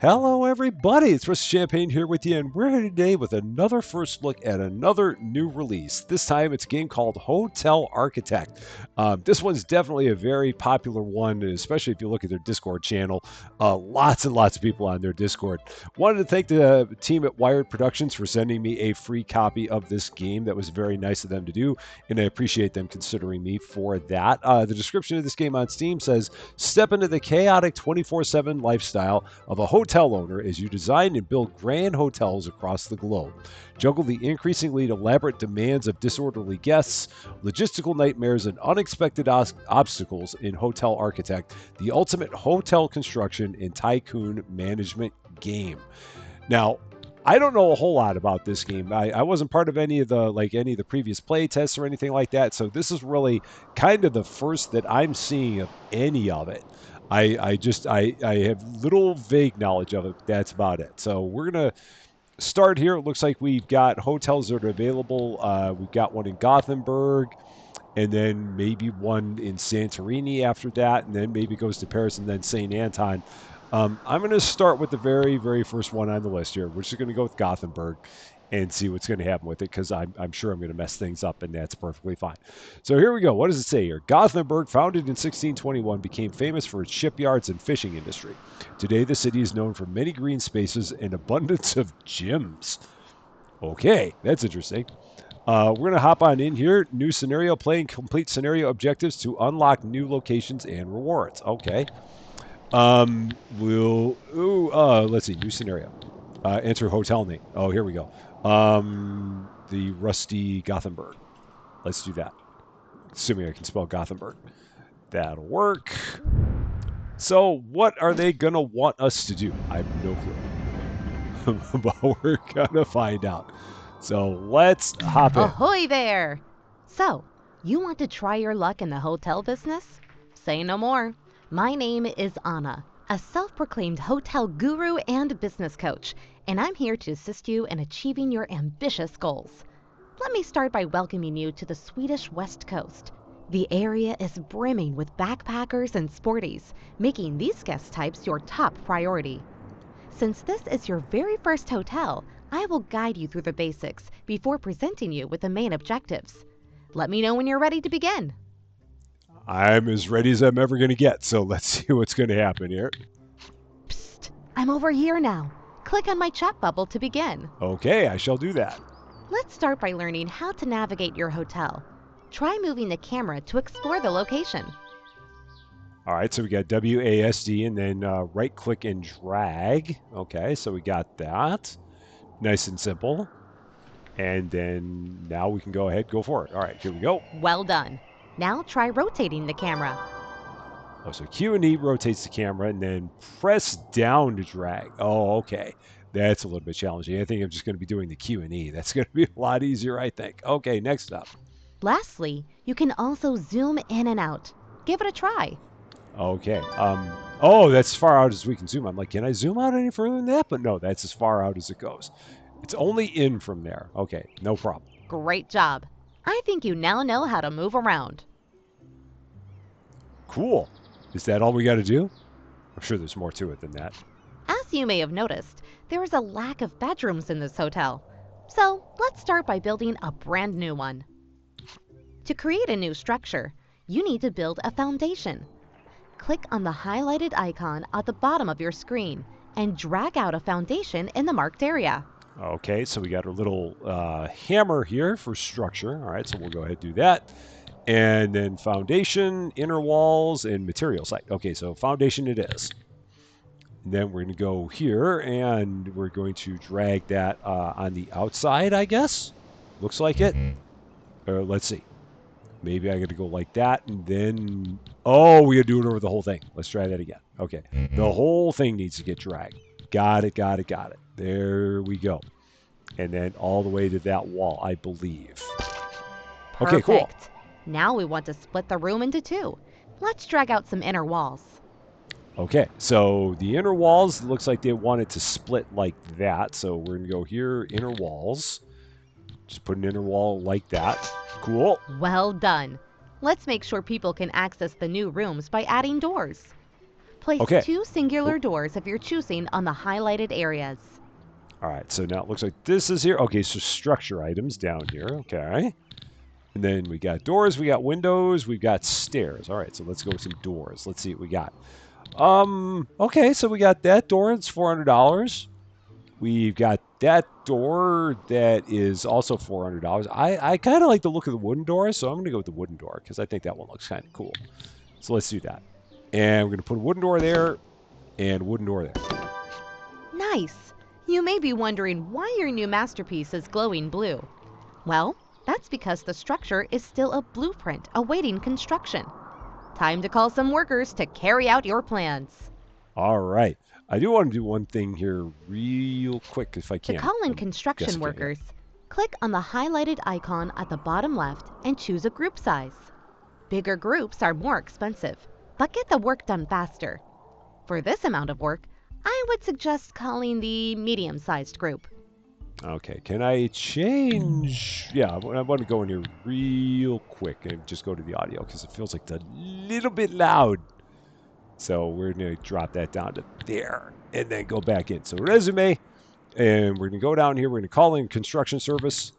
Hello, everybody. It's Mr. Champaign here with you, and we're here today with another first look at another new release. This time it's a game called Hotel Architect. This one's definitely a very popular one, especially if you look at their Discord channel. Lots and lots of people on their Discord. Wanted to thank the team at Wired Productions for sending me a free copy of this game. That was very nice of them to do, and I appreciate them considering me for that. The description of this game on Steam says, step into the chaotic 24/7 lifestyle of a hotel owner as you design and build grand hotels across the globe. Juggle the increasingly elaborate demands of disorderly guests, logistical nightmares, and unexpected obstacles in Hotel Architect, the ultimate hotel construction and tycoon management game. Now, I don't know a whole lot about this game. I wasn't part of any of the previous play tests or anything like that, so this is really kind of the first that I'm seeing of any of it. I have little vague knowledge of it. That's about it. So we're gonna start here. It looks like we've got hotels that are available. We've got one in Gothenburg, and then maybe one in Santorini after that, and then maybe goes to Paris and then St. Anton. I'm going to start with the very, very first one on the list here. We're just going to go with Gothenburg and see what's going to happen with it, because I'm sure I'm going to mess things up, and that's perfectly fine. So here we go. What does it say here? Gothenburg, founded in 1621, became famous for its shipyards and fishing industry. Today, the city is known for many green spaces and abundance of gyms. Okay, that's interesting. We're going to hop on in here. New scenario, playing complete scenario objectives to unlock new locations and rewards. Okay. Let's see, new scenario. Enter hotel name. Oh, here we go. The Rusty Gothenburg. Let's do that. Assuming I can spell Gothenburg. That'll work. So, what are they gonna want us to do? I have no clue. But we're gonna find out. So, let's hop in. Ahoy there! So, you want to try your luck in the hotel business? Say no more. My name is Anna, a self-proclaimed hotel guru and business coach, and I'm here to assist you in achieving your ambitious goals. Let me start by welcoming you to the Swedish West Coast. The area is brimming with backpackers and sporties, making these guest types your top priority. Since this is your very first hotel, I will guide you through the basics before presenting you with the main objectives. Let me know when you're ready to begin. I'm as ready as I'm ever going to get, so let's see what's going to happen here. Psst, I'm over here now. Click on my chat bubble to begin. Okay, I shall do that. Let's start by learning how to navigate your hotel. Try moving the camera to explore the location. All right, so we got WASD and then right-click and drag. Okay, so we got that. Nice and simple. And then now we can go ahead, go for it. All right, here we go. Well done. Now try rotating the camera. Oh, so Q and E rotates the camera, and then press down to drag. Oh, okay. That's a little bit challenging. I think I'm just going to be doing the Q and E. That's going to be a lot easier, I think. Okay, next up. Lastly, you can also zoom in and out. Give it a try. Okay. Oh, that's as far out as we can zoom. I'm like, can I zoom out any further than that? But no, that's as far out as it goes. It's only in from there. Okay, no problem. Great job. I think you now know how to move around. Cool. Is that all we got to do? I'm sure there's more to it than that. As you may have noticed, there is a lack of bedrooms in this hotel. So let's start by building a brand new one. To create a new structure, you need to build a foundation. Click on the highlighted icon at the bottom of your screen and drag out a foundation in the marked area. Okay, so we got our little hammer here for structure. All right, so we'll go ahead and do that. And then foundation, inner walls, and material site. Okay, so foundation it is. And then we're going to go here, and we're going to drag that on the outside, I guess. Looks like it. Or let's see. Maybe I got to go like that, and then... Oh, we got to do it over the whole thing. Let's try that again. Okay, the whole thing needs to get dragged. Got it, got it, got it. There we go. And then all the way to that wall, I believe. Perfect. Okay, cool. Now we want to split the room into two. Let's drag out some inner walls. Okay, so the inner walls, looks like they want it to split like that. So we're going to go here, inner walls. Just put an inner wall like that. Cool. Well done. Let's make sure people can access the new rooms by adding doors. Place Okay. 2 singular Oop. doors of your choosing on the highlighted areas. All right, so now it looks like this is here. Okay, so structure items down here. Okay. And then we got doors, we got windows, we've got stairs. All right, so let's go with some doors. Let's see what we got. Okay, so we got that door. It's $400. We've got that door that is also $400. I kind of like the look of the wooden door, so I'm going to go with the wooden door because I think that one looks kind of cool. So let's do that. And we're going to put a wooden door there and a wooden door there. Nice! You may be wondering why your new masterpiece is glowing blue. Well, that's because the structure is still a blueprint awaiting construction. Time to call some workers to carry out your plans. All right. I do want to do one thing here real quick if I To can. call in construction Jessica, yeah. workers, click on the highlighted icon at the bottom left and choose a group size. Bigger groups are more expensive, but get the work done faster. For this amount of work, I would suggest calling the medium-sized group. Okay, can I change? Yeah, I want to go in here real quick and just go to the audio because it feels like it's a little bit loud. So we're going to drop that down to there and then go back in. So resume, and we're going to go down here. We're going to call in construction service.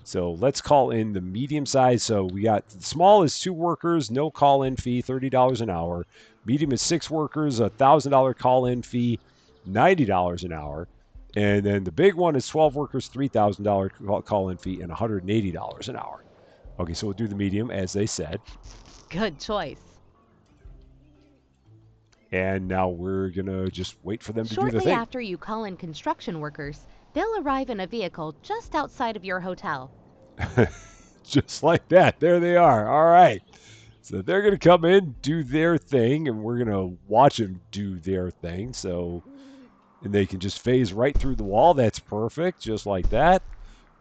So let's call in the medium size. So we got small is 2 workers, no call-in fee, $30 an hour. Medium is 6 workers, $1,000 call-in fee, $90 an hour. And then the big one is 12 workers, $3,000 call-in fee, and $180 an hour. Okay, so we'll do the medium as they said. Good choice. And now we're going to just wait for them to do the Shortly thing. after you call in construction workers, they'll arrive in a vehicle just outside of your hotel. Just like that. There they are. All right. So they're going to come in, do their thing, and we're going to watch them do their thing. So, and they can just phase right through the wall. That's perfect. Just like that.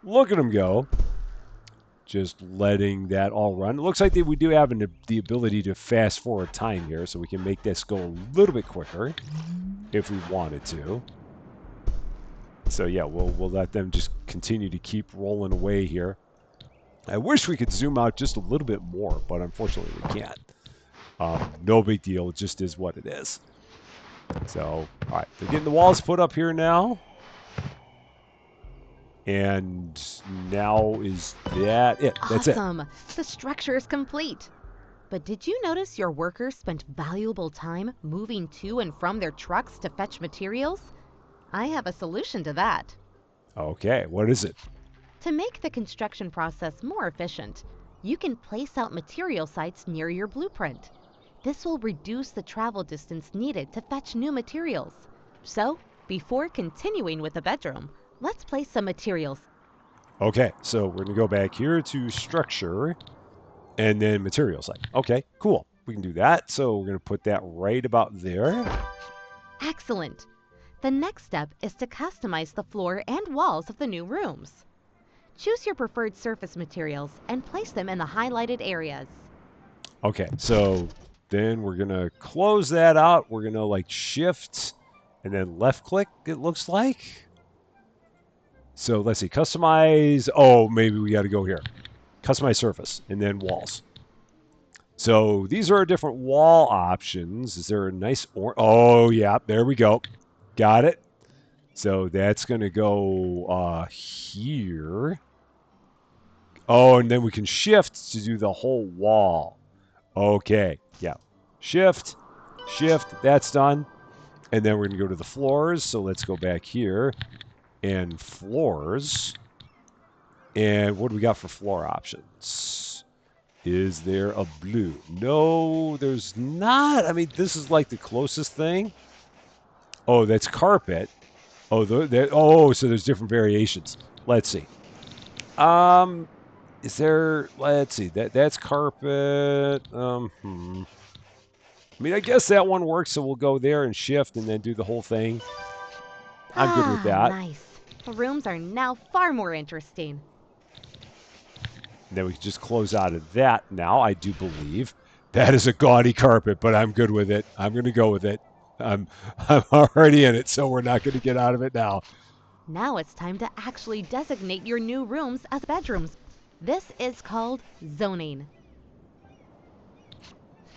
Look at them go. Just letting that all run. It looks like we do have the ability to fast forward time here, so we can make this go a little bit quicker if we wanted to. So yeah, we'll let them just continue to keep rolling away here. I wish we could zoom out just a little bit more, but unfortunately we can't. No big deal. It just is what it is. So, all right, they're getting the walls put up here now. And now is that it? That's it. Awesome! The structure is complete. But did you notice your workers spent valuable time moving to and from their trucks to fetch materials? I have a solution to that. Okay, what is it? To make the construction process more efficient, you can place out material sites near your blueprint. This will reduce the travel distance needed to fetch new materials. So, before continuing with the bedroom, let's place some materials. Okay, so we're going to go back here to structure and then material site. Okay, cool. We can do that. So we're going to put that right about there. Excellent! The next step is to customize the floor and walls of the new rooms. Choose your preferred surface materials and place them in the highlighted areas. Okay, so then we're going to close that out. We're going to like shift and then left click, it looks like. So let's see, customize. Oh, maybe we got to go here. Customize surface and then walls. So these are our different wall options. Is there a nice Oh, yeah, there we go. Got it. So that's going to go here. Oh, and then we can shift to do the whole wall. Okay, yeah. Shift, that's done. And then we're going to go to the floors. So let's go back here. And floors. And what do we got for floor options? Is there a blue? No, there's not. I mean, this is like the closest thing. Oh, that's carpet. Oh, so there's different variations. Let's see. Is there? Let's see. That's carpet. I mean, I guess that one works. So we'll go there and shift, and then do the whole thing. I'm good with that. Nice. The rooms are now far more interesting. And then we can just close out of that now, I do believe. That is a gaudy carpet, but I'm good with it. I'm going to go with it. I'm already in it, so we're not going to get out of it now. Now it's time to actually designate your new rooms as bedrooms. This is called zoning.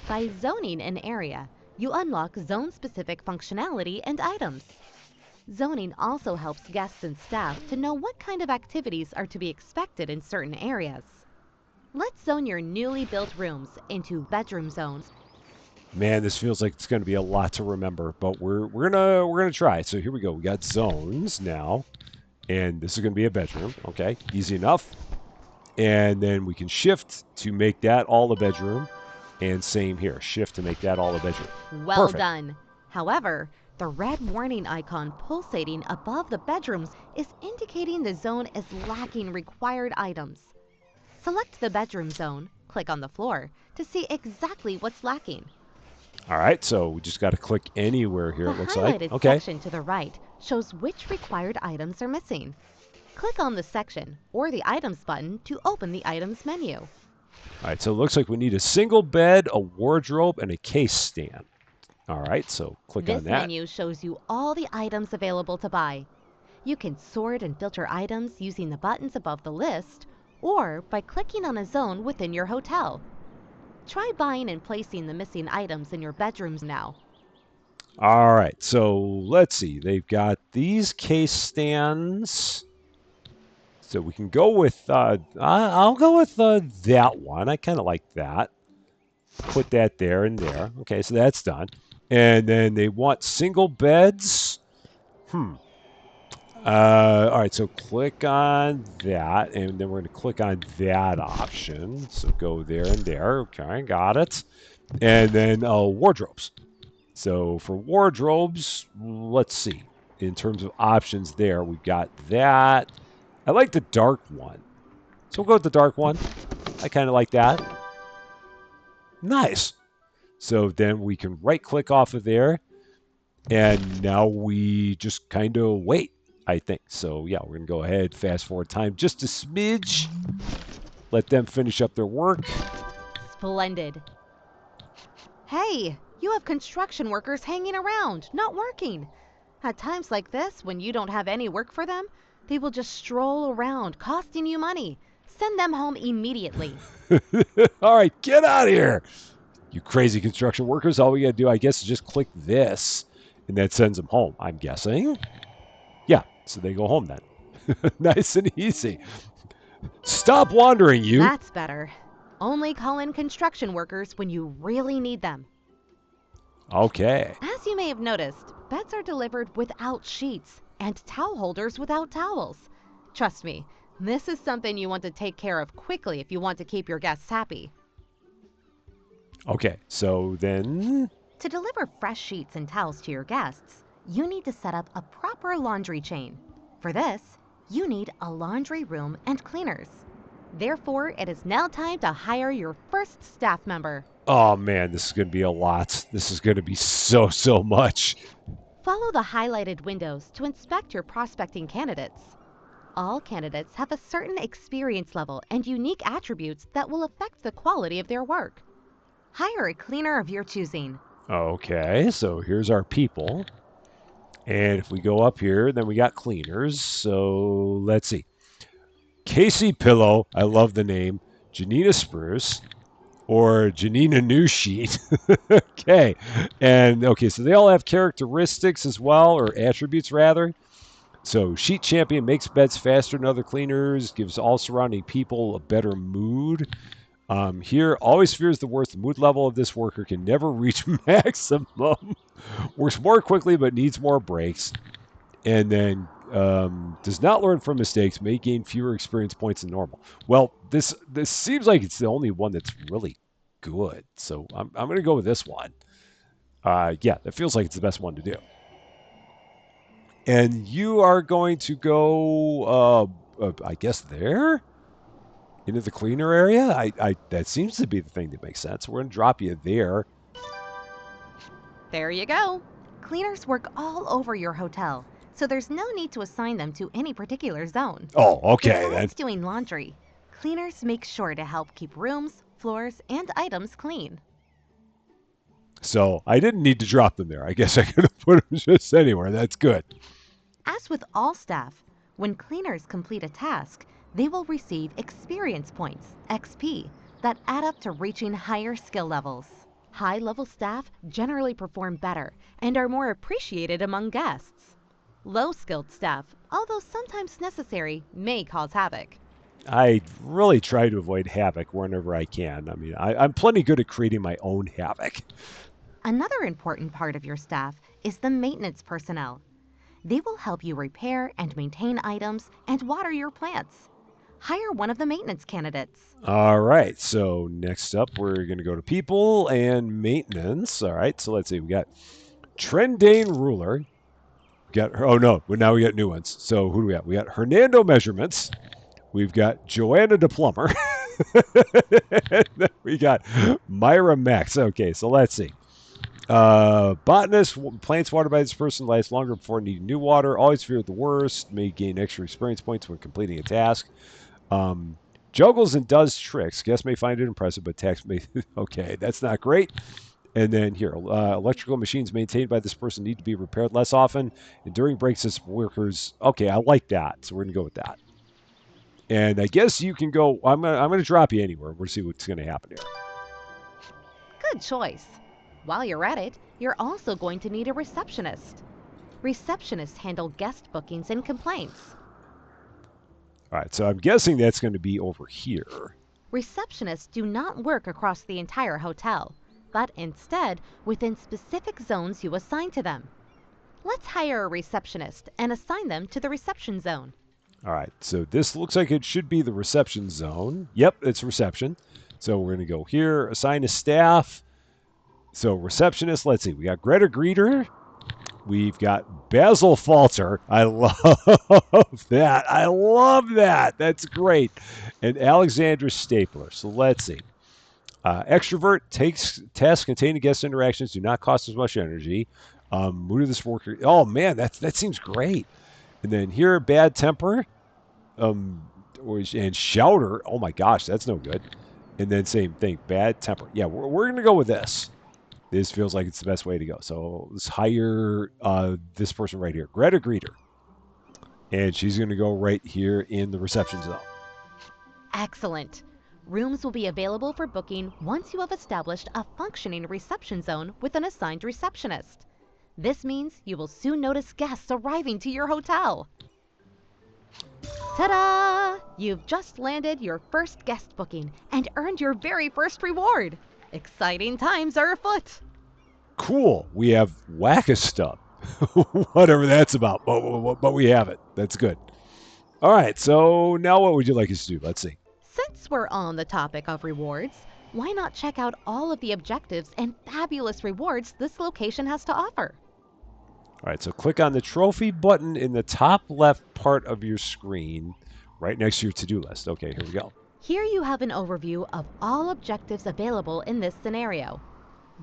By zoning an area, you unlock zone-specific functionality and items. Zoning also helps guests and staff to know what kind of activities are to be expected in certain areas. Let's zone your newly built rooms into bedroom zones. Man, this feels like it's going to be a lot to remember, but we're gonna try. So here we go. We got zones now, and this is going to be a bedroom. Okay, easy enough. And then we can shift to make that all a bedroom, and same here. Shift to make that all a bedroom. Well Perfect. done. However, the red warning icon pulsating above the bedrooms is indicating the zone is lacking required items. Select the bedroom zone, click on the floor to see exactly what's lacking. All right, so we just got to click anywhere here. The It looks like. highlighted Okay. section to the right shows which required items are missing. Click on the section or the Items button to open the Items menu. All right, so it looks like we need a single bed, a wardrobe, and a case stand. All right, so click on This that. menu shows you all the items available to buy. You can sort and filter items using the buttons above the list or by clicking on a zone within your hotel. Try buying and placing the missing items in your bedrooms now. All right, so let's see. They've got these case stands. So we can go with, I'll go with that one. I kind of like that. Put that there and there. Okay, so that's done. And then they want single beds. All right, so click on that, and then we're going to click on that option. So go there and there. Okay, got it. And then wardrobes. So for wardrobes, let's see. In terms of options there, we've got that. I like the dark one. So we'll go with the dark one. I kind of like that. Nice. So then we can right click off of there. And now we just kind of wait, I think. So yeah, we're going to go ahead, fast forward time just a smidge. Let them finish up their work. Splendid. Hey, you have construction workers hanging around, not working. At times like this, when you don't have any work for them, they will just stroll around, costing you money. Send them home immediately. All right, get out of here. You crazy construction workers. All we got to do, I guess, is just click this, and that sends them home, I'm guessing. Yeah, so they go home then. Nice and easy. Stop wandering, you. That's better. Only call in construction workers when you really need them. Okay. As you may have noticed, beds are delivered without sheets and towel holders without towels. Trust me, this is something you want to take care of quickly if you want to keep your guests happy. Okay, so then. To deliver fresh sheets and towels to your guests, you need to set up a proper laundry chain. For this, you need a laundry room and cleaners. Therefore, it is now time to hire your first staff member. Oh man, this is going to be a lot. This is going to be so much. Follow the highlighted windows to inspect your prospecting candidates. All candidates have a certain experience level and unique attributes that will affect the quality of their work. Hire a cleaner of your choosing. Okay, so here's our people. And if we go up here, then we got cleaners. So let's see. Casey Pillow, I love the name. Janina Spruce or Janina New Sheet. Okay. And okay, so they all have characteristics as well, or attributes rather. So Sheet Champion makes beds faster than other cleaners, gives all surrounding people a better mood. Here, always fears the worst. The mood level of this worker can never reach maximum. Works more quickly but needs more breaks. And then does not learn from mistakes, may gain fewer experience points than normal. Well, this seems like it's the only one that's really good. So I'm going to go with this one. Yeah, it feels like it's the best one to do. And you are going to go, I guess, there? Into the cleaner area? I that seems to be the thing that makes sense. We're going to drop you there. There you go. Cleaners work all over your hotel, so there's no need to assign them to any particular zone. Oh, okay then. Besides doing laundry, cleaners make sure to help keep rooms, floors, and items clean. So I didn't need to drop them there. I guess I could have put them just anywhere. That's good. As with all staff, when cleaners complete a task, they will receive experience points, XP, that add up to reaching higher skill levels. High-level staff generally perform better and are more appreciated among guests. Low-skilled staff, although sometimes necessary, may cause havoc. I really try to avoid havoc whenever I can. I mean, I'm plenty good at creating my own havoc. Another important part of your staff is the maintenance personnel. They will help you repair and maintain items and water your plants. Hire one of the maintenance candidates. All right, so next up, we're going to go to people and maintenance. All right, so let's see. We got Trendane Ruler. Oh no, well, now we got new ones. So who do we got? We got Hernando Measurements. We've got Joanna the Plumber. We got Myra Max. Okay, so let's see. Botanist, plants watered by this person last longer before needing new water. Always fear the worst. May gain extra experience points when completing a task. Juggles and does tricks. Guests may find it impressive, but tax may. Okay, that's not great. And then here, electrical machines maintained by this person need to be repaired less often. And during breaks, as workers. Okay, I like that, so we're gonna go with that. And I guess you can go. I'm gonna drop you anywhere. We'll see what's gonna happen here. Good choice. While you're at it, you're also going to need a receptionist. Receptionists handle guest bookings and complaints. All right, so I'm guessing that's going to be over here. Receptionists do not work across the entire hotel, but instead within specific zones you assign to them. Let's hire a receptionist and assign them to the reception zone. All right, so this looks like it should be the reception zone. Yep, it's reception. So we're going to go here, assign a staff. So receptionist, let's see, we got Greta Greeter. We've got Basil Falter. I love that. I love that. That's great. And Alexandra Stapler. So let's see. Extrovert takes tasks containing guest interactions do not cost as much energy. Mood of this worker. Oh man, that seems great. And then here, bad temper. And shouter. Oh my gosh, that's no good. And then same thing, bad temper. Yeah, we're gonna go with this. This feels like it's the best way to go. So let's hire this person right here, Greta Greeter. And she's going to go right here in the reception zone. Excellent. Rooms will be available for booking once you have established a functioning reception zone with an assigned receptionist. This means you will soon notice guests arriving to your hotel. Ta-da! You've just landed your first guest booking and earned your very first reward. Exciting times are afoot. Cool. We have Whack-a-Stub. Whatever that's about. But we have it. That's good. All right. So now what would you like us to do? Let's see. Since we're on the topic of rewards, why not check out all of the objectives and fabulous rewards this location has to offer? All right. So click on the trophy button in the top left part of your screen right next to your to-do list. Okay, here we go. Here you have an overview of all objectives available in this scenario.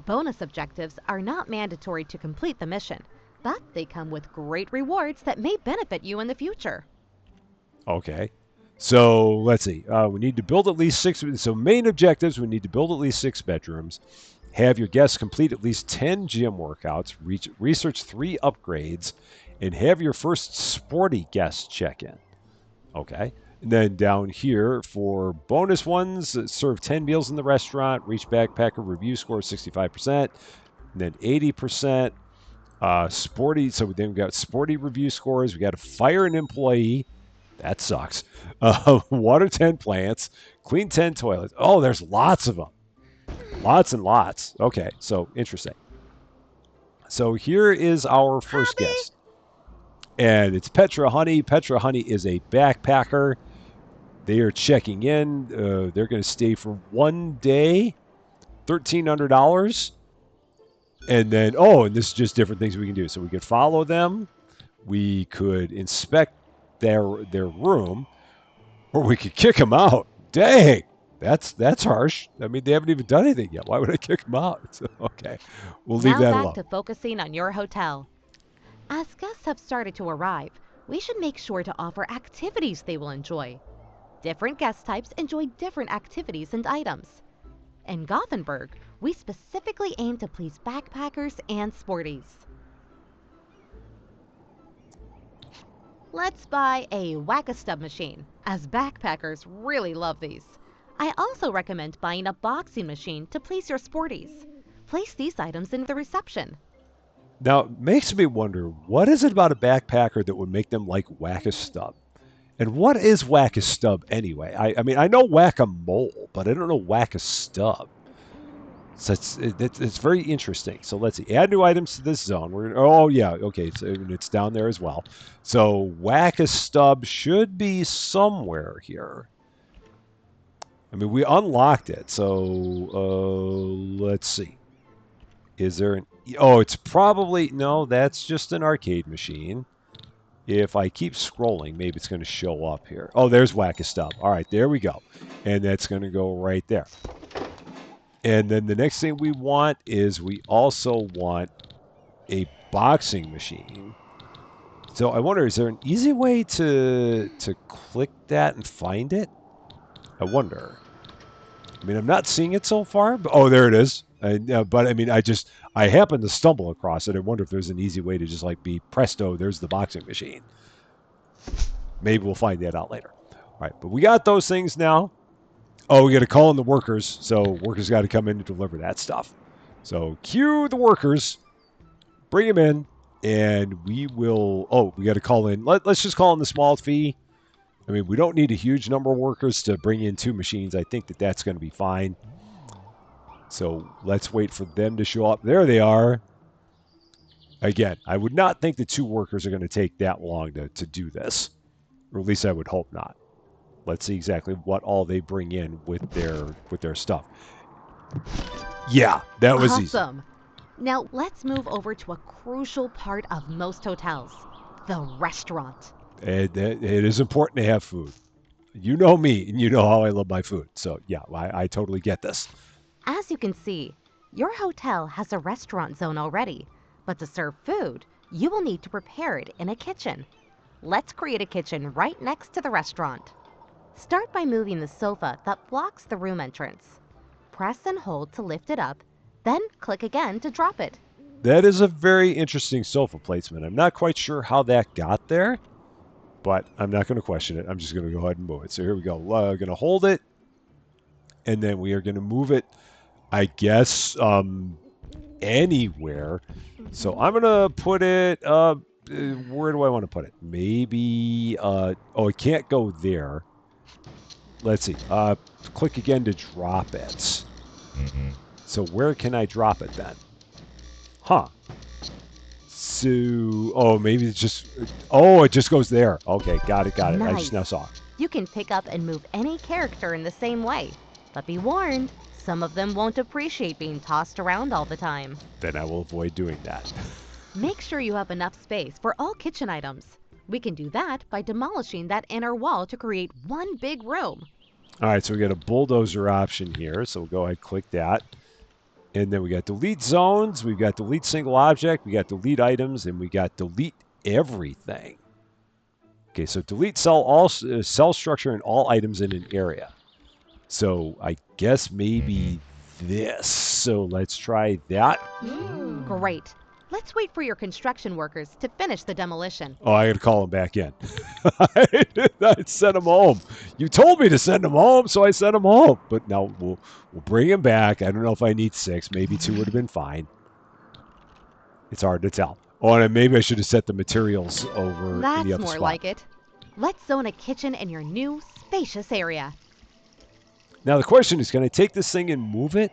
Bonus objectives are not mandatory to complete the mission, but they come with great rewards that may benefit you in the future. Okay. So let's see. We need to build at least 6. So main objectives, we need to build at least 6 bedrooms, have your guests complete at least 10 gym workouts, research 3 upgrades, and have your first sporty guest check in. Okay. And then down here for bonus ones, serve 10 meals in the restaurant, reach backpacker review score 65%, and then 80%. Sporty, so then we've got sporty review scores. We got to fire an employee. That sucks. Water 10 plants, clean 10 toilets. Oh, there's lots of them. Lots and lots. Okay, so interesting. So here is our first guest. And it's Petra Honey. Petra Honey is a backpacker. They are checking in. They're going to stay for 1 day, $1,300. And then, and this is just different things we can do. So we could follow them. We could inspect their room, or we could kick them out. Dang, that's harsh. I mean, they haven't even done anything yet. Why would I kick them out? So, okay, we'll leave that alone. Now back to focusing on your hotel. As guests have started to arrive, we should make sure to offer activities they will enjoy. Different guest types enjoy different activities and items. In Gothenburg, we specifically aim to please backpackers and sporties. Let's buy a Whack-a-Stub machine, as backpackers really love these. I also recommend buying a boxing machine to please your sporties. Place these items in the reception. Now, it makes me wonder, what is it about a backpacker that would make them like Whack-A-Stub? And what is Whack-A-Stub anyway? I mean, I know Whack-A-Mole, but I don't know Whack-A-Stub. So it's very interesting. So let's see. Add new items to this zone. Oh yeah, okay. So it's down there as well. So Whack-A-Stub should be somewhere here. I mean, we unlocked it. So let's see. Is there an? Oh, it's probably no. That's just an arcade machine. If I keep scrolling, maybe it's going to show up here. Oh, there's Whack-A-Stub. All right, there we go. And that's going to go right there. And then the next thing we want is we also want a boxing machine. So I wonder, is there an easy way to click that and find it? I wonder. I mean, I'm not seeing it so far. But, oh, there it is. But I mean, I happened to stumble across it. I wonder if there's an easy way to just like be presto, there's the boxing machine. Maybe we'll find that out later. All right, but we got those things now. Oh, we got to call in the workers. So workers got to come in to deliver that stuff. So cue the workers, bring them in, and we will. Oh, we got to call in. Let's just call in the small fee. I mean, we don't need a huge number of workers to bring in 2 machines. I think that's going to be fine. So let's wait for them to show up. There they are. Again, I would not think the 2 workers are going to take that long to do this, or at least I would hope not. Let's see exactly what all they bring in with their stuff. Yeah, that was easy. Awesome. Now let's move over to a crucial part of most hotels, the restaurant. It is important to have food. You know me, and you know how I love my food. So yeah, I totally get this. As you can see, your hotel has a restaurant zone already, but to serve food, you will need to prepare it in a kitchen. Let's create a kitchen right next to the restaurant. Start by moving the sofa that blocks the room entrance. Press and hold to lift it up, then click again to drop it. That is a very interesting sofa placement. I'm not quite sure how that got there, but I'm not going to question it. I'm just going to go ahead and move it. So here we go. We're going to hold it, and then we are going to move it, I guess, anywhere. So I'm going to put it, where do I want to put it? Maybe, oh, it can't go there. Let's see. Click again to drop it. So where can I drop it then? Huh. So, oh, maybe it's just, oh, it just goes there. Okay, got it. I Nice. just now saw it. You can pick up and move any character in the same way. But be warned, some of them won't appreciate being tossed around all the time. Then I will avoid doing that. Make sure you have enough space for all kitchen items. We can do that by demolishing that inner wall to create one big room. All right, so we got a bulldozer option here. So we'll go ahead and click that. And then we got delete zones. We've got delete single object. We got delete items. And we got delete everything. Okay, so delete cell structure and all items in an area. So I guess maybe this. So let's try that. Great. Let's wait for your construction workers to finish the demolition. Oh, I got to call them back in. I sent them home. You told me to send them home, so I sent them home. But now we'll bring them back. I don't know if I need 6. Maybe 2 would have been fine. It's hard to tell. Oh, and maybe I should have set the materials over in the That's other more spot. like it. Let's zone a kitchen in your new, spacious area. Now the question is, can I take this thing and move it?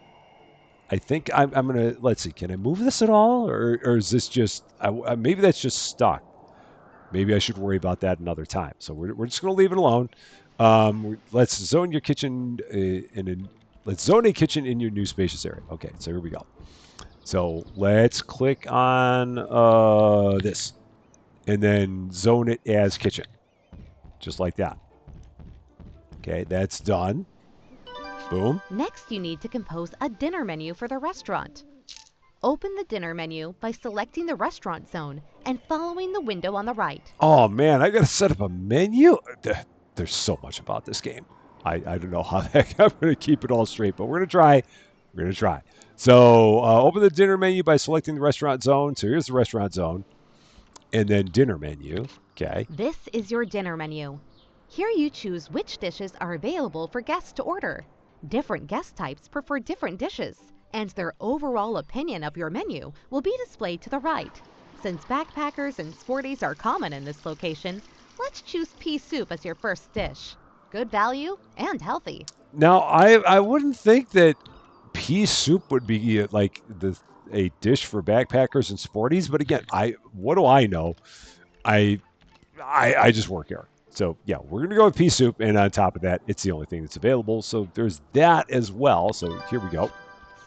I think I'm going to, let's see, can I move this at all? Or is this just, maybe that's just stuck. Maybe I should worry about that another time. So we're just going to leave it alone. Let's zone your kitchen let's zone a kitchen in your new spacious area. Okay, so here we go. So let's click on this and then zone it as kitchen. Just like that. Okay, that's done. Boom. Next, you need to compose a dinner menu for the restaurant. Open the dinner menu by selecting the restaurant zone and following the window on the right. Oh man, I gotta set up a menu. There's so much about this game. I don't know how the heck I'm gonna keep it all straight, but we're gonna try. So open the dinner menu by selecting the restaurant zone. So here's the restaurant zone, and then dinner menu. Okay. This is your dinner menu. Here you choose which dishes are available for guests to order. Different guest types prefer different dishes, and their overall opinion of your menu will be displayed to the right. Since backpackers and sporties are common in this location, let's choose pea soup as your first dish. Good value and healthy. Now, I wouldn't think that pea soup would be like a dish for backpackers and sporties, but again, what do I know? I I just work here. So yeah, we're gonna go with pea soup, and on top of that, it's the only thing that's available. So there's that as well. So here we go.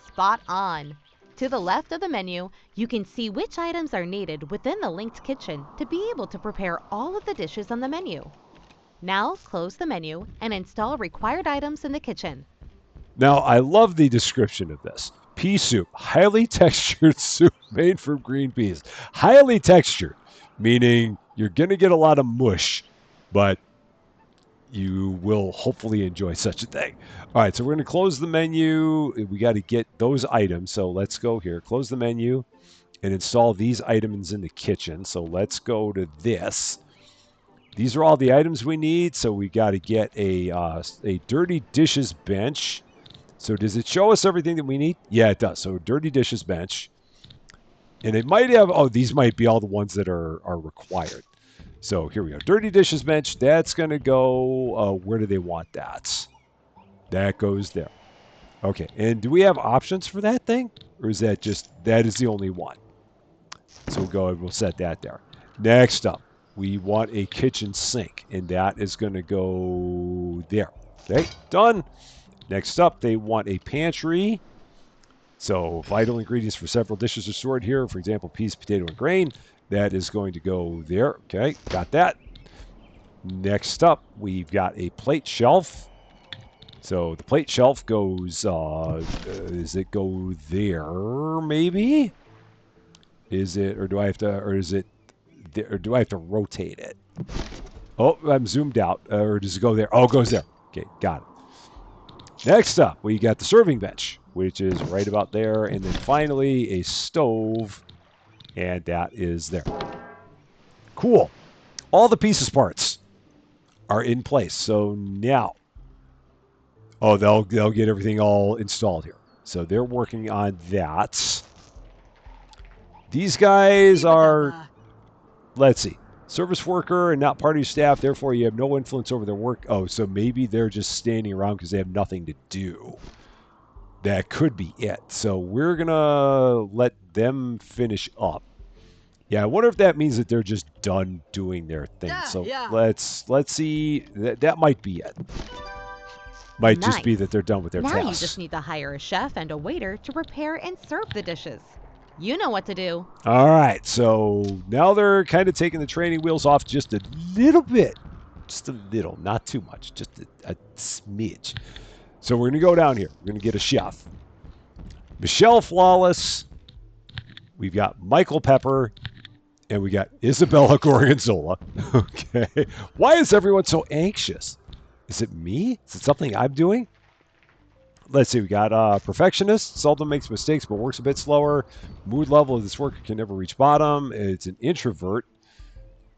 Spot on. To the left of the menu, you can see which items are needed within the linked kitchen to be able to prepare all of the dishes on the menu. Now close the menu and install required items in the kitchen. Now I love the description of this. Pea soup, highly textured soup made from green peas. Highly textured, meaning you're gonna get a lot of mush, but you will hopefully enjoy such a thing. All right, so we're going to close the menu. We got to get those items. So let's go here, close the menu, and install these items in the kitchen. So let's go to this. These are all the items we need. So we got to get a dirty dishes bench. So does it show us everything that we need? Yeah, it does. So dirty dishes bench. And it might have, oh, these might be all the ones that are required. So here we go. Dirty dishes bench. That's going to go, where do they want that? That goes there. Okay. And do we have options for that thing? Or is that just, that is the only one? So we'll go and we'll set that there. Next up, we want a kitchen sink. And that is going to go there. Okay. Done. Next up, they want a pantry. So vital ingredients for several dishes are stored here. For example, peas, potato, and grain. That is going to go there. Okay, got that. Next up, we've got a plate shelf. So the plate shelf goes, does it go there, maybe? Is it, or do I have to, or is it, or do I have to rotate it? Oh, I'm zoomed out. Or does it go there? Oh, it goes there. Okay, got it. Next up, we got the serving bench, which is right about there. And then finally, a stove. And that is there. Cool. All the pieces parts are in place. So now, oh, they'll get everything all installed here. So they're working on that. These guys are, let's see, service worker and not part of your staff. Therefore, you have no influence over their work. Oh, so maybe they're just standing around because they have nothing to do. That could be it. So we're going to let them finish up. Yeah, I wonder if that means that they're just done doing their thing. Let's see. That might be it. Might just be that they're done with their tasks. Now you just need to hire a chef and a waiter to prepare and serve the dishes. You know what to do. All right, so now they're kind of taking the training wheels off just a little bit. Just a little, not too much, just a smidge. So we're going to go down here. We're going to get a chef. Michelle Flawless. We've got Michael Pepper. And we got Isabella Gorgonzola. Okay. Why is everyone so anxious? Is it me? Is it something I'm doing? Let's see. We got perfectionist. Seldom makes mistakes, but works a bit slower. Mood level of this worker can never reach bottom. It's an introvert.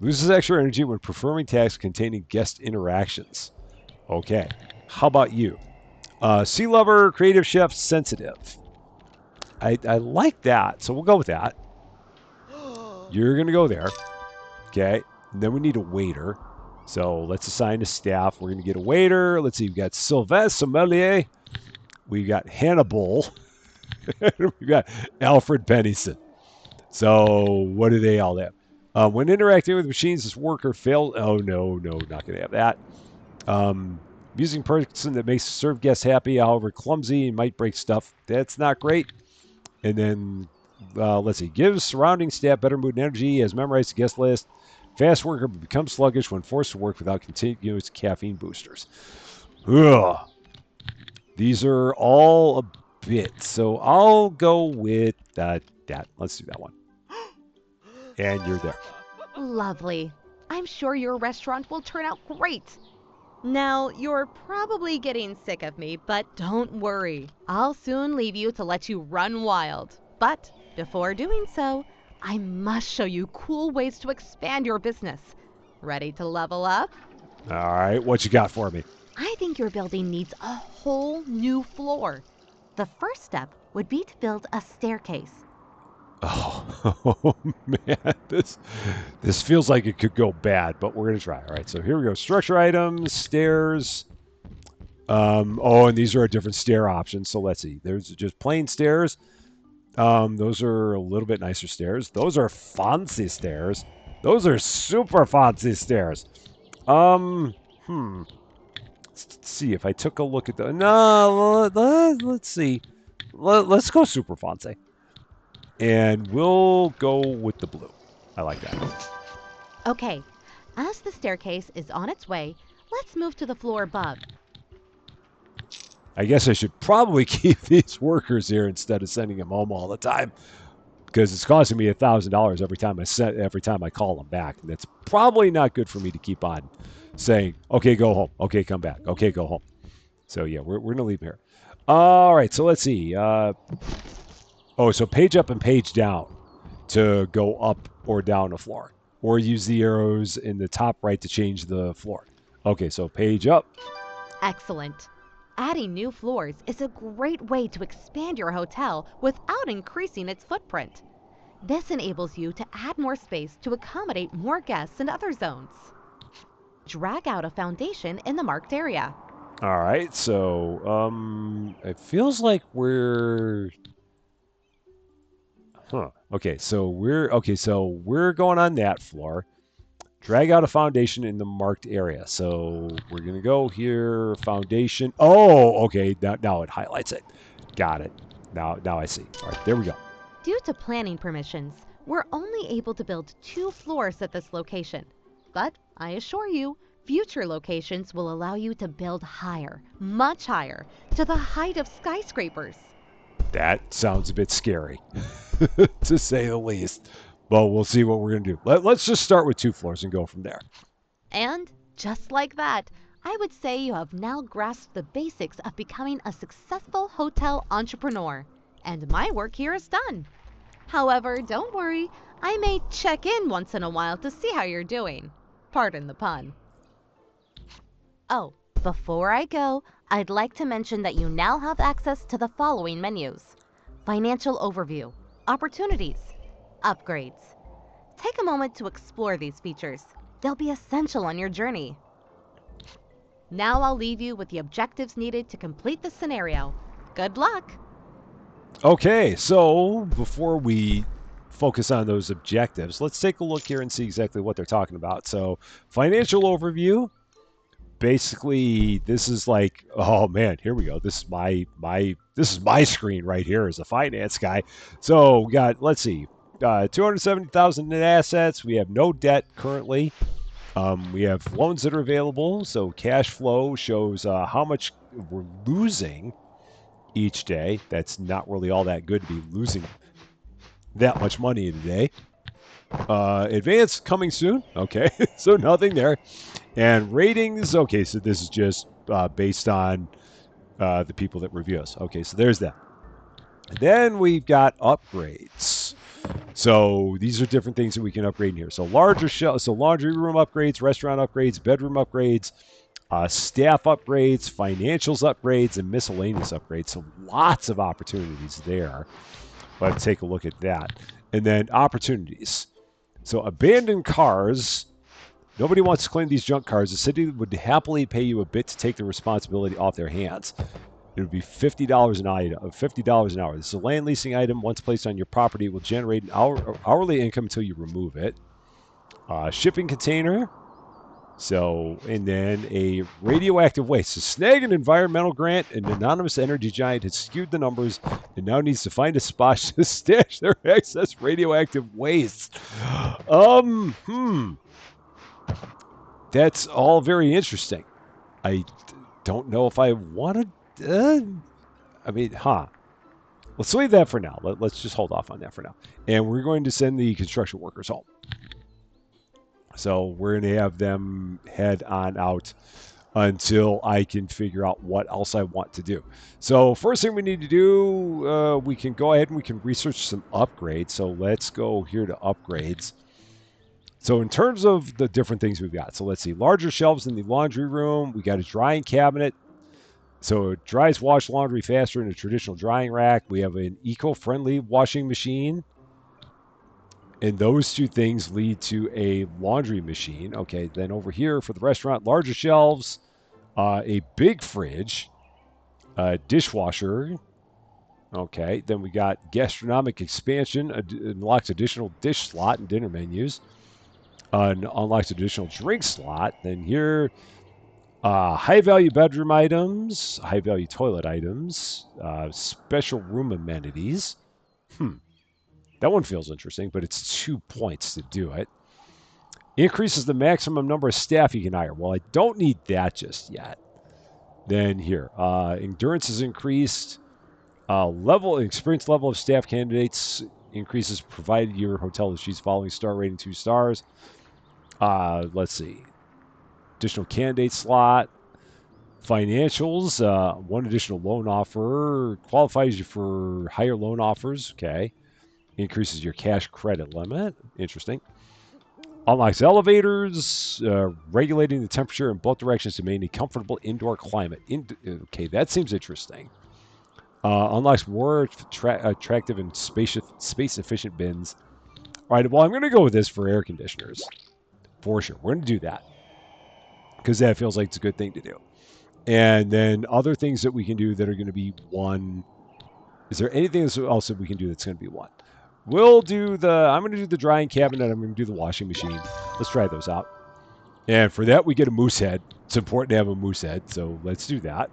Loses extra energy when performing tasks containing guest interactions. Okay. How about you? Sea lover, creative chef, sensitive. I like that, so we'll go with that. You're going to go there. Okay. And then we need a waiter. So let's assign a staff. We're going to get a waiter. Let's see. We've got Sylvain Sommelier. We've got Hannibal. We've got Alfred Pennison. So what do they all have? When interacting with machines, this worker failed. Oh, no, not going to have that. Using person that makes serve guests happy, however clumsy and might break stuff. That's not great. And then let's see. Gives surrounding staff better mood and energy. Has memorized the guest list. Fast worker becomes sluggish when forced to work without continuous caffeine boosters. Ugh. These are all a bit. So I'll go with that. Let's do that one. And you're there. Lovely. I'm sure your restaurant will turn out great. Now, you're probably getting sick of me, but don't worry. I'll soon leave you to let you run wild. But before doing so, I must show you cool ways to expand your business. Ready to level up? All right. What you got for me? I think your building needs a whole new floor. The first step would be to build a staircase. Oh, man, this feels like it could go bad, but we're gonna try. All right, so here we go. Structure items, stairs. Oh, and these are different stair options. So let's see. There's just plain stairs. Those are a little bit nicer stairs. Those are fancy stairs. Those are super fancy stairs. Let's see if I took a look at the. No, let's see. Let's go super fancy, and we'll go with the blue. I like that. Okay, as the staircase is on its way, let's move to the floor above. I guess I should probably keep these workers here instead of sending them home all the time, because it's costing me $1,000 every time I call them back, and that's probably not good for me to keep on saying, "Okay, go home. Okay, come back. Okay, go home." So yeah, we're gonna leave here. All right, so let's see. So page up and page down to go up or down a floor, or use the arrows in the top right to change the floor. Okay, so page up. Excellent. Adding new floors is a great way to expand your hotel without increasing its footprint. This enables you to add more space to accommodate more guests in other zones. Drag out a foundation in the marked area. All right, so it feels like we're we're going on that floor. Drag out a foundation in the marked area. So we're gonna go here, foundation. Oh, okay. Now it highlights it. Got it. Now I see. All right, there we go. Due to planning permissions, we're only able to build 2 floors at this location. But I assure you, future locations will allow you to build higher, much higher, to the height of skyscrapers. That sounds a bit scary, to say the least. Well, we'll see what we're gonna do. Let's just start with 2 floors and go from there. And just like that, I would say you have now grasped the basics of becoming a successful hotel entrepreneur. And my work here is done. However, don't worry, I may check in once in a while to see how you're doing. Pardon the pun. Oh, before I go, I'd like to mention that you now have access to the following menus: Financial Overview, Opportunities, Upgrades. Take a moment to explore these features. They'll be essential on your journey. Now I'll leave you with the objectives needed to complete the scenario. Good luck! Okay, so before we focus on those objectives, let's take a look here and see exactly what they're talking about. So, financial overview. Basically, this is like, oh man, here we go. This is my screen right here as a finance guy. So we got, let's see, 270,000 in assets. We have no debt currently. We have loans that are available. So cash flow shows how much we're losing each day. That's not really all that good to be losing that much money in a day. Advance coming soon. Okay, so nothing there. And ratings. Okay, so this is just based on the people that review us. Okay, so there's that. And then we've got upgrades. So these are different things that we can upgrade in here. So larger shelf, so laundry room upgrades, restaurant upgrades, bedroom upgrades, staff upgrades, financials upgrades, and miscellaneous upgrades. So lots of opportunities there. Let's take a look at that. And then opportunities. So abandoned cars. Nobody wants to claim these junk cars. The city would happily pay you a bit to take the responsibility off their hands. It would be $50 an item, $50 an hour. This is a land leasing item. Once placed on your property, it will generate an hourly income until you remove it. Shipping container. So, and then a radioactive waste. So snag an environmental grant. An anonymous energy giant has skewed the numbers and now needs to find a spot to stash their excess radioactive waste. That's all very interesting. I don't know if I want to. Let's leave that for now. Let's just hold off on that for now. And we're going to send the construction workers home. So we're going to have them head on out until I can figure out what else I want to do. So first thing we need to do, we can go ahead and we can research some upgrades. So let's go here to upgrades. So in terms of the different things we've got, so let's see, larger shelves in the laundry room. We got a drying cabinet. So it dries wash laundry faster than a traditional drying rack. We have an eco-friendly washing machine. And those two things lead to a laundry machine. Okay, then over here for the restaurant, larger shelves, a big fridge, a dishwasher. Okay, then we got gastronomic expansion, unlocks additional dish slot and dinner menus, unlocks additional drink slot. Then here, high value bedroom items, high value toilet items, special room amenities. That one feels interesting, but it's 2 points to do it. Increases the maximum number of staff you can hire. Well, I don't need that just yet. Then here, endurance is increased. Experience level of staff candidates increases provided your hotel achieves following star rating 2 stars. Let's see. Additional candidate slot. Financials, one additional loan offer qualifies you for higher loan offers. Okay. Increases your cash credit limit. Interesting. Unlocks elevators, regulating the temperature in both directions to maintain a comfortable indoor climate. Okay, that seems interesting. Unlocks more attractive and space-efficient bins. All right, well, I'm going to go with this for air conditioners. For sure. We're going to do that because that feels like it's a good thing to do. And then other things that we can do that are going to be 1. Is there anything else that we can do that's going to be 1? I'm going to do the drying cabinet. I'm going to do the washing machine. Let's try those out. And for that, we get a moose head. It's important to have a moose head, so let's do that.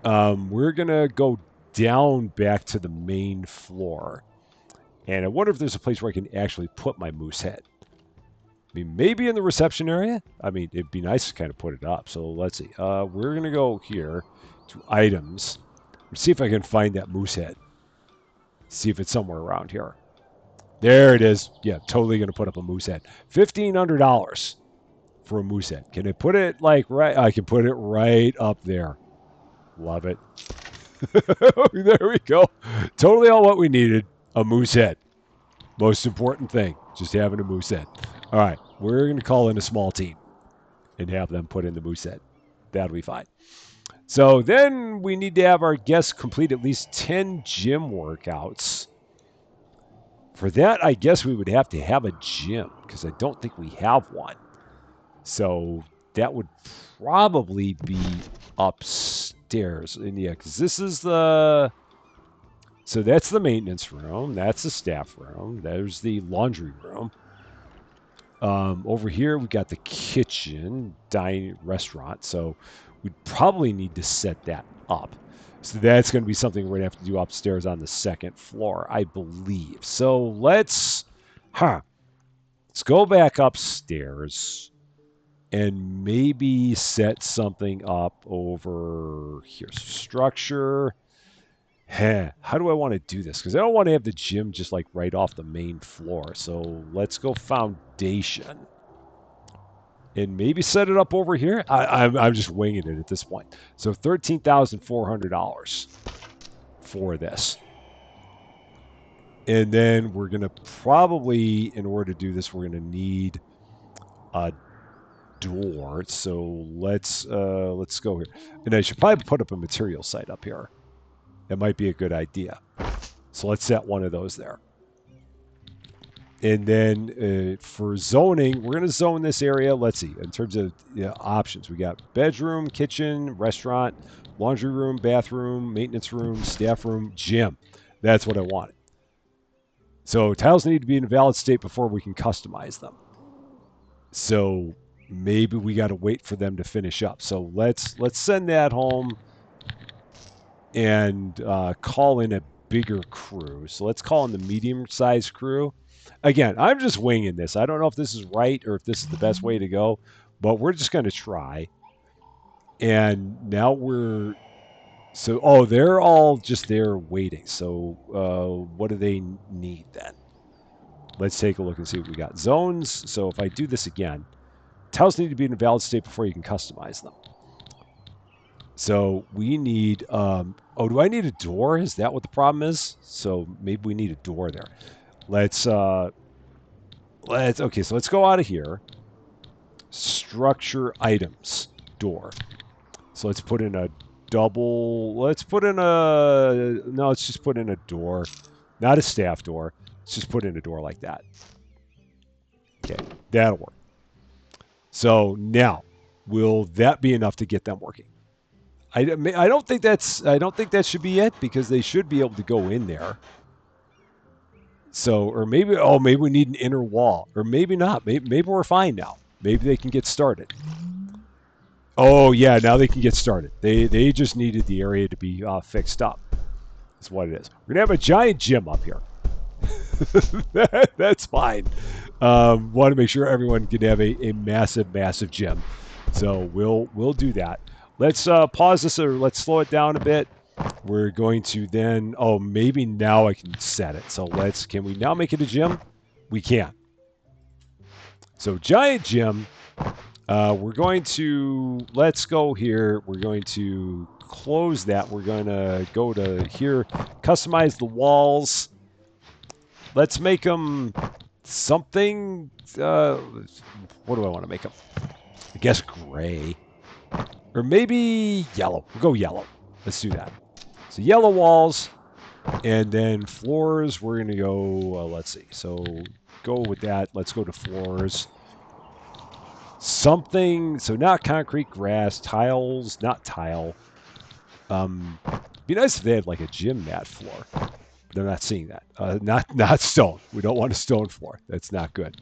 We're going to go down back to the main floor. And I wonder if there's a place where I can actually put my moose head. I mean, maybe in the reception area. I mean, it'd be nice to kind of put it up. So let's see. We're going to go here to items. Let's see if I can find that moose head. See if it's somewhere around here. There it is. Yeah, totally going to put up a moose head. $1,500 for a moose head. Can I put it like right? I can put it right up there. Love it. There we go. Totally all what we needed. A moose head. Most important thing. Just having a moose head. All right. We're going to call in a small team and have them put in the moose head. That'll be fine. So then we need to have our guests complete at least 10 gym workouts. For that, I guess we would have to have a gym because I don't think we have one. So that would probably be upstairs. And yeah, because this is the... So that's the maintenance room. That's the staff room. There's the laundry room. Over here, we got the kitchen, dining, restaurant. So we'd probably need to set that up. So that's going to be something we're going to have to do upstairs on the second floor, I believe. So let's go back upstairs and maybe set something up over here. Structure. How do I want to do this? Because I don't want to have the gym just like right off the main floor. So let's go foundation. And maybe set it up over here. I'm just winging it at this point. So $13,400 for this. And then we're going to probably, in order to do this, we're going to need a door. So let's go here. And I should probably put up a material site up here. That might be a good idea. So let's set one of those there. And then for zoning, we're going to zone this area. Let's see. In terms of options, we got bedroom, kitchen, restaurant, laundry room, bathroom, maintenance room, staff room, gym. That's what I wanted. So tiles need to be in a valid state before we can customize them. So maybe we got to wait for them to finish up. So let's send that home and call in a bigger crew. So let's call in the medium-sized crew. Again, I'm just winging this. I don't know if this is right or if this is the best way to go, but we're just going to try. And now they're all just there waiting. So what do they need then? Let's take a look and see what we got. Zones. So if I do this again, tiles need to be in a valid state before you can customize them. So we need, do I need a door? Is that what the problem is? So maybe we need a door there. So let's go out of here. Structure items, door. So let's put in a double. Let's put in a. No, let's just put in a door, not a staff door. Let's just put in a door like that. Okay, that'll work. So now, will that be enough to get them working? I don't think that should be it because they should be able to go in there. So, or maybe, maybe we need an inner wall, or maybe not. Maybe we're fine now. Maybe they can get started. Oh yeah, now they can get started. They just needed the area to be fixed up. That's what it is. We're gonna have a giant gym up here. That's fine. Want to make sure everyone can have a massive gym. So we'll do that. Let's pause this or let's slow it down a bit. We're going to then, maybe now I can set it. So can we now make it a gym? We can. So giant gym. We're going to, let's go here. We're going to close that. We're going to go to here, customize the walls. Let's make them something, what do I want to make them? I guess gray. Or maybe yellow. We'll go yellow. Let's do that. So yellow walls, and then floors, we're going to go, let's see. So go with that. Let's go to floors. Something, so not concrete, grass, tiles, not tile. Be nice if they had like a gym mat floor. They're not seeing that. Not stone. We don't want a stone floor. That's not good.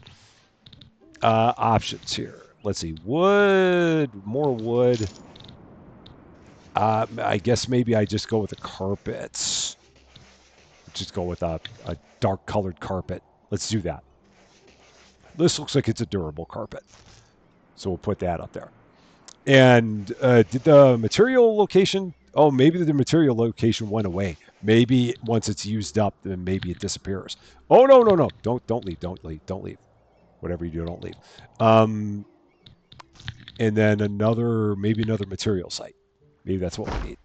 Options here. Let's see. Wood, more wood. I guess maybe I just go with the carpets. Just go with a dark colored carpet. Let's do that. This looks like it's a durable carpet. So we'll put that up there. And did the material location... Oh, maybe the material location went away. Maybe once it's used up, then maybe it disappears. Oh, no. Don't leave. Whatever you do, don't leave. And then maybe another material site. Maybe that's what we need.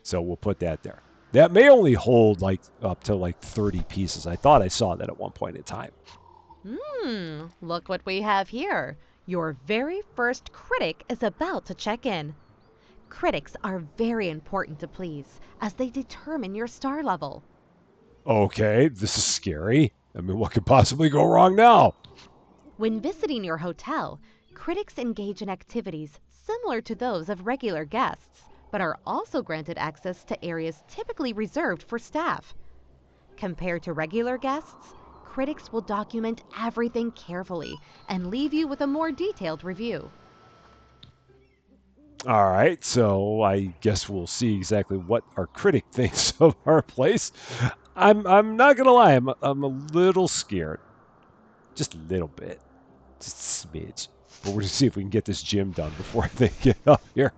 So we'll put that there. That may only hold like up to like 30 pieces. I thought I saw that at one point in time. Look what we have here. Your very first critic is about to check in. Critics are very important to please, as they determine your star level. Okay, this is scary. I mean, what could possibly go wrong now? When visiting your hotel, critics engage in activities similar to those of regular guests, but are also granted access to areas typically reserved for staff. Compared to regular guests, critics will document everything carefully and leave you with a more detailed review. All right, so I guess we'll see exactly what our critic thinks of our place. I'm not gonna lie, I'm a little scared, just a little bit, just a smidge. But we're gonna see if we can get this gym done before they get up here.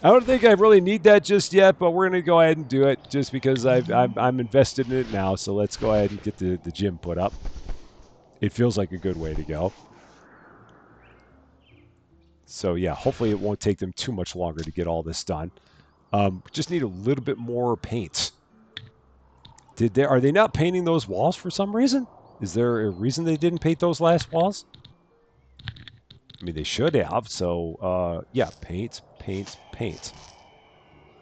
I don't think I really need that just yet, but we're gonna go ahead and do it just because I'm invested in it now. So let's go ahead and get the gym put up. It feels like a good way to go. So yeah, hopefully it won't take them too much longer to get all this done. Just need a little bit more paint. Are they not painting those walls for some reason? Is there a reason they didn't paint those last walls? I mean, they should have. So yeah, paint.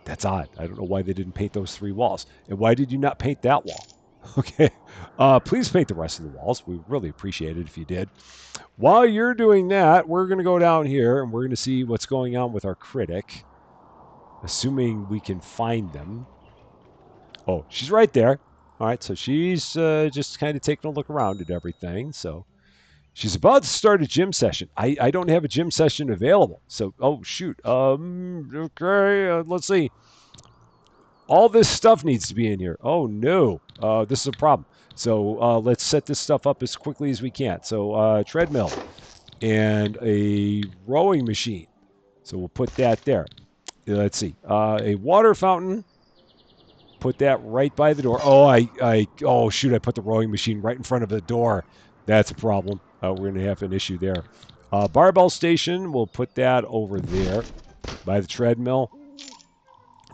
That's odd. I don't know why they didn't paint those 3 walls. And why did you not paint that wall? Okay. Please paint the rest of the walls. We really appreciate it if you did. While you're doing that, we're going to go down here and we're going to see what's going on with our critic. Assuming we can find them. Oh, she's right there. All right, so she's just kind of taking a look around at everything. So she's about to start a gym session. I don't have a gym session available. So, oh, shoot. Okay, let's see. All this stuff needs to be in here. Oh, no. This is a problem. So let's set this stuff up as quickly as we can. So treadmill and a rowing machine. So we'll put that there. Let's see. A water fountain. Put that right by the door. Oh, shoot. I put the rowing machine right in front of the door. That's a problem. We're going to have an issue there. Barbell station. We'll put that over there by the treadmill.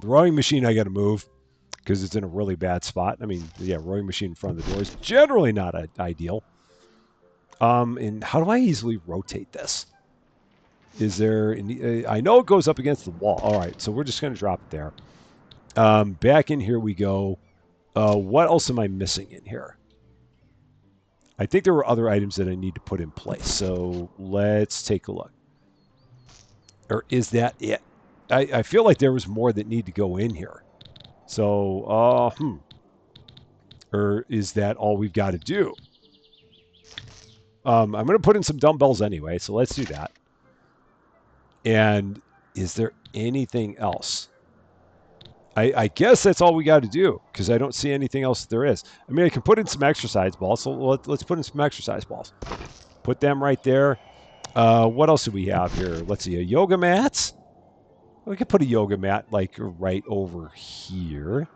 The rowing machine I got to move because it's in a really bad spot. I mean, yeah, rowing machine in front of the door is generally not ideal. And how do I easily rotate this? Is there any, I know it goes up against the wall. All right, so we're just going to drop it there. Back in here we go. What else am I missing in here? I think there were other items that I need to put in place. So let's take a look. Or is that it? I feel like there was more that need to go in here. So, Or is that all we've got to do? I'm going to put in some dumbbells anyway, so let's do that. And is there anything else? I guess that's all we got to do because I don't see anything else there is. I mean, I can put in some exercise balls, so let's put in some exercise balls. Put them right there. What else do we have here? Let's see, a yoga mat. We could put a yoga mat like right over here.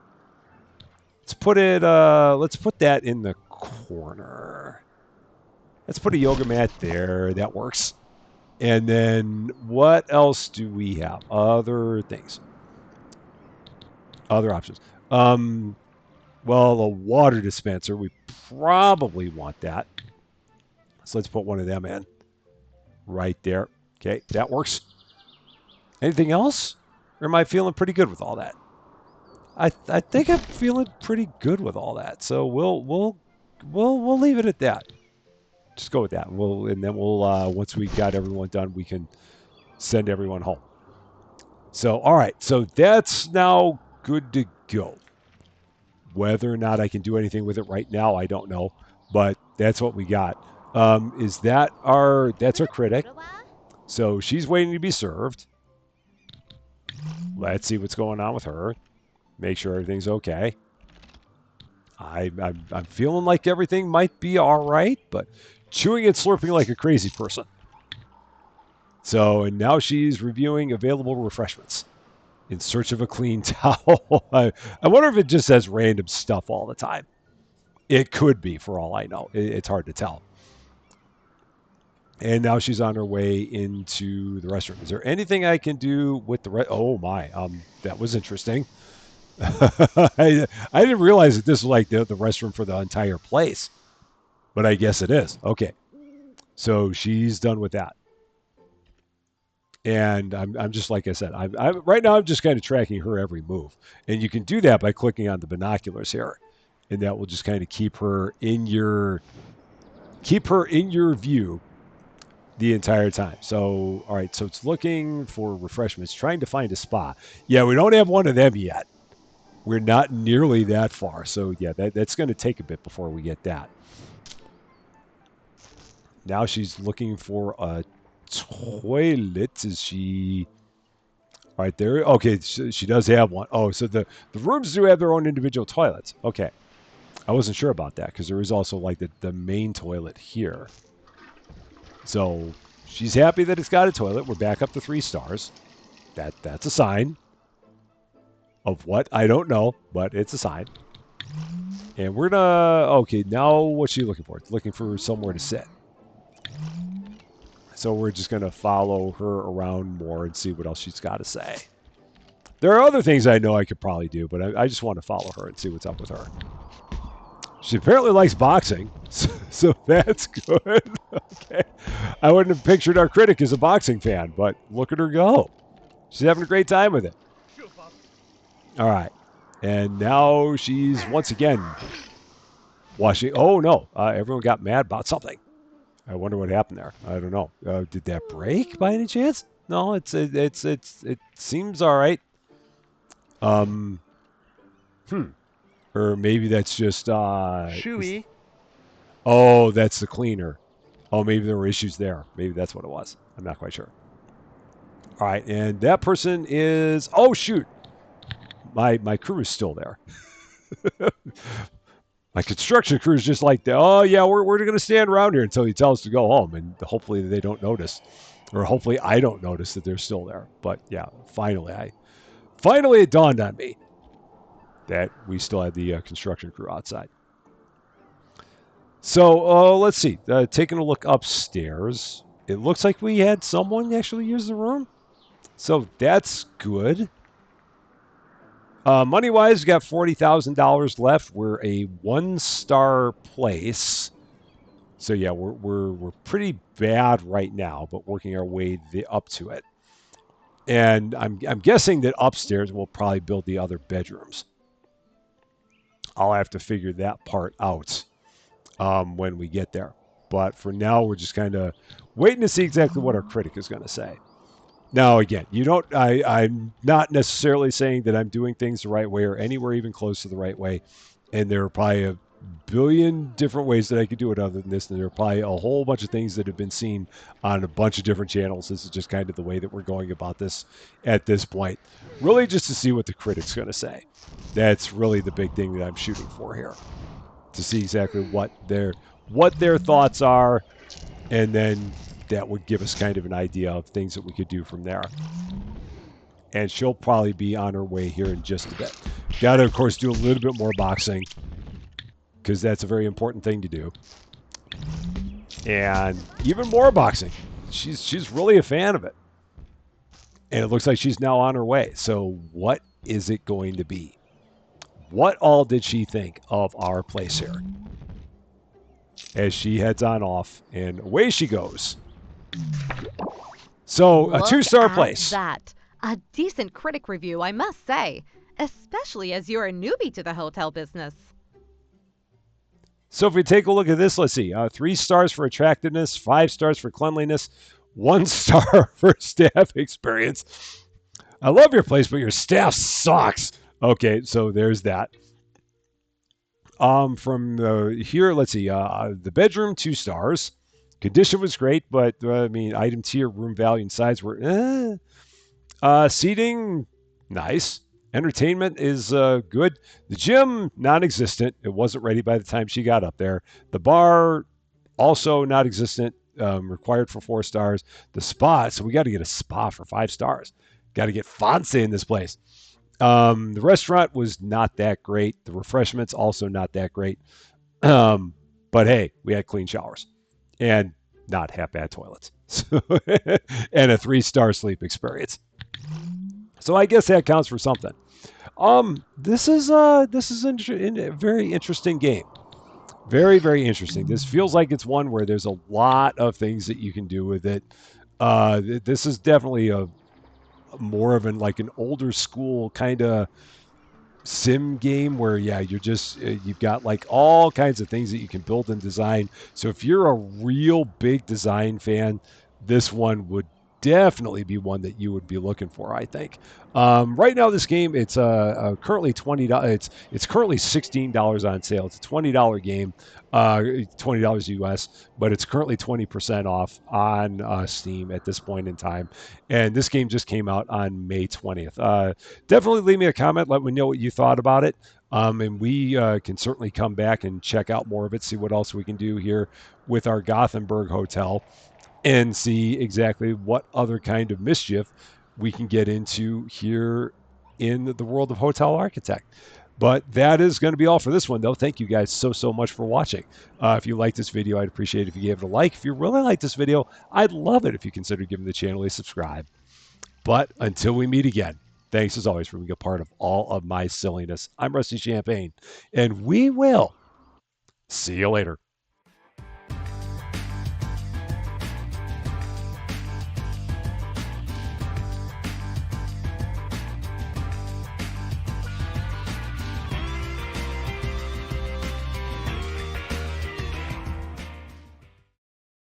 Let's put it. Let's put that in the corner. Let's put a yoga mat there. That works. And then what else do we have? Other things. Other options. Well, a water dispenser. We probably want that. So let's put one of them in. Right there. Okay, that works. Anything else? Or am I feeling pretty good with all that? I think I'm feeling pretty good with all that. So we'll leave it at that. Just go with that. And then we'll once we got everyone done, we can send everyone home. So all right. So that's now good to go. Whether or not I can do anything with it right now, I don't know. But that's what we got. That's our critic. So she's waiting to be served. Let's see what's going on with her. Make sure everything's okay. I'm feeling like everything might be all right, but chewing and slurping like a crazy person. So, and now she's reviewing available refreshments in search of a clean towel. I wonder if it just says random stuff all the time. It could be, for all I know. It's hard to tell. And now she's on her way into the restroom. Is there anything I can do with the oh my, that was interesting. I didn't realize that this was like the restroom for the entire place, but I guess it is. Okay, so she's done with that, and I'm just like I said. I'm right now. I'm just kind of tracking her every move, and you can do that by clicking on the binoculars here, and that will just kind of keep her in your view the entire time. So all right, so it's looking for refreshments, trying to find a spa. Yeah, we don't have one of them yet. We're not nearly that far. So, yeah, that's going to take a bit before we get that. Now she's looking for a toilet. Is she right there? Okay, she does have one. Oh, so the rooms do have their own individual toilets. Okay. I wasn't sure about that because there is also like the main toilet here. So she's happy that it's got a toilet. We're back up to 3 stars. That's a sign. Of what? I don't know, but it's a sign. And we're gonna... Okay, now what's she looking for? It's looking for somewhere to sit. So we're just going to follow her around more and see what else she's got to say. There are other things I know I could probably do, but I just want to follow her and see what's up with her. She apparently likes boxing, so that's good. Okay. I wouldn't have pictured our critic as a boxing fan, but look at her go. She's having a great time with it. All right. And now she's once again washing. Oh, no. Everyone got mad about something. I wonder what happened there. I don't know. Did that break by any chance? No, it seems all right. Or maybe that's just Chewy. Oh, that's the cleaner. Oh, maybe there were issues there. Maybe that's what it was. I'm not quite sure. All right, and that person is... Oh, shoot. My crew is still there. My construction crew is just like, oh, yeah, we're going to stand around here until he tells us to go home, and hopefully they don't notice. Or hopefully I don't notice that they're still there. But, yeah, finally it dawned on me that we still had the construction crew outside. So let's see. Taking a look upstairs, it looks like we had someone actually use the room. So that's good. Money-wise, we got $40,000 left. We're a 1-star place. So yeah, we're pretty bad right now, but working our way up to it. And I'm guessing that upstairs we'll probably build the other bedrooms. I'll have to figure that part out when we get there. But for now, we're just kind of waiting to see exactly what our critic is going to say. Now, again, you don't. I'm not necessarily saying that I'm doing things the right way or anywhere even close to the right way. And there are probably a billion different ways that I could do it other than this. And there are probably a whole bunch of things that have been seen on a bunch of different channels. This is just kind of the way that we're going about this at this point. Really, just to see what the critic's going to say. That's really the big thing that I'm shooting for here, to see exactly what their thoughts are, and then that would give us kind of an idea of things that we could do from there. And she'll probably be on her way here in just a bit. Got to, of course, do a little bit more boxing because that's a very important thing to do, and even more boxing. She's really a fan of it, and it looks like she's now on her way. So what is it going to be? What all did she think of our place here? As she heads on off, and away she goes. So a Look two-star at place. that. A decent critic review, I must say, especially as you're a newbie to the hotel business. So if we take a look at this, let's see, 3 stars for attractiveness, 5 stars for cleanliness, 1 star for staff experience. I love your place, but your staff sucks. Okay, so there's that. From here, let's see, the bedroom, 2 stars. Condition was great, but I mean, item tier, room value, and size were seating, nice. Entertainment is good. The gym, non-existent. It wasn't ready by the time she got up there. The bar, also non-existent. Required for 4 stars. The spa, so we got to get a spa for 5 stars. Got to get fancy in this place. The restaurant was not that great. The refreshments also not that great. But hey, we had clean showers and not half bad toilets, and a 3-star sleep experience. So I guess that counts for something. This is a very interesting game. Very, very interesting. This feels like it's one where there's a lot of things that you can do with it. This is definitely a more of an older school kind of sim game where yeah you've got like all kinds of things that you can build and design. So if you're a real big design fan, this one would definitely be one that you would be looking for, I think. Right now this game, it's currently $20. It's currently $16 on sale. It's a $20 game, $20 US, but it's currently 20% off on Steam at this point in time. And this game just came out on May 20th. Definitely leave me a comment. Let me know what you thought about it. And we can certainly come back and check out more of it, see what else we can do here with our Gothenburg hotel, and see exactly what other kind of mischief we can get into here in the world of Hotel Architect. But that is going to be all for this one, though. Thank you guys so much for watching. If you like this video, I'd appreciate it if you gave it a like. If you really like this video, I'd love it if you consider giving the channel a subscribe. But until we meet again, thanks as always for being a part of all of my silliness. I'm Rusty Champagne, and we will see you later.